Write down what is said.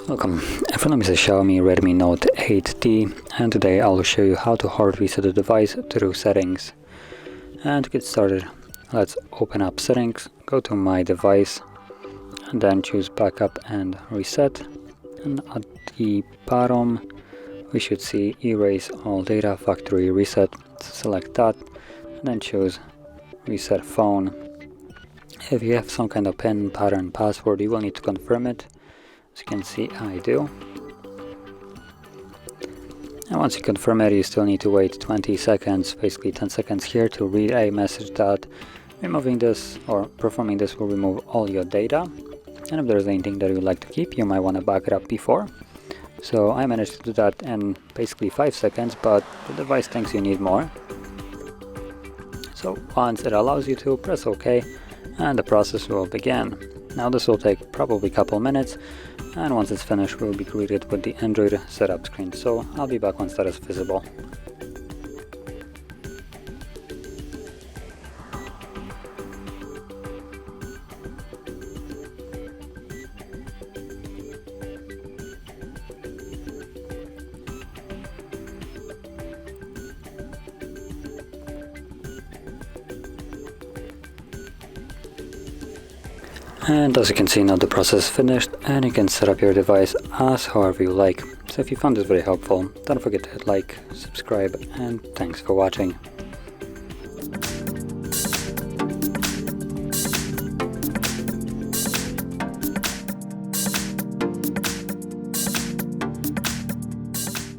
Welcome, everyone. This is Xiaomi Redmi Note 8T, and today I'll show you how to hard reset the device through settings. And to get started, let's open up settings, go to my device, and then choose backup and reset. And at the bottom we should see erase all data factory reset. So select that and then choose reset phone. If you have some kind of PIN, pattern, password, you will need to confirm it. As you can see, I do. And once you confirm it, you still need to wait 20 seconds, basically 10 seconds here, to read a message that removing this or performing this will remove all your data. And if there's anything that you'd like to keep, you might want to back it up before. So I managed to do that in basically 5 seconds, but the device thinks you need more. So once it allows you to, press OK, and the process will begin. Now this will take probably a couple minutes, and once it's finished we'll be greeted with the Android setup screen. So I'll be back once that is visible. And as you can see, now the process is finished, and you can set up your device as however you like. So if you found this very helpful, don't forget to hit like, subscribe, and thanks for watching.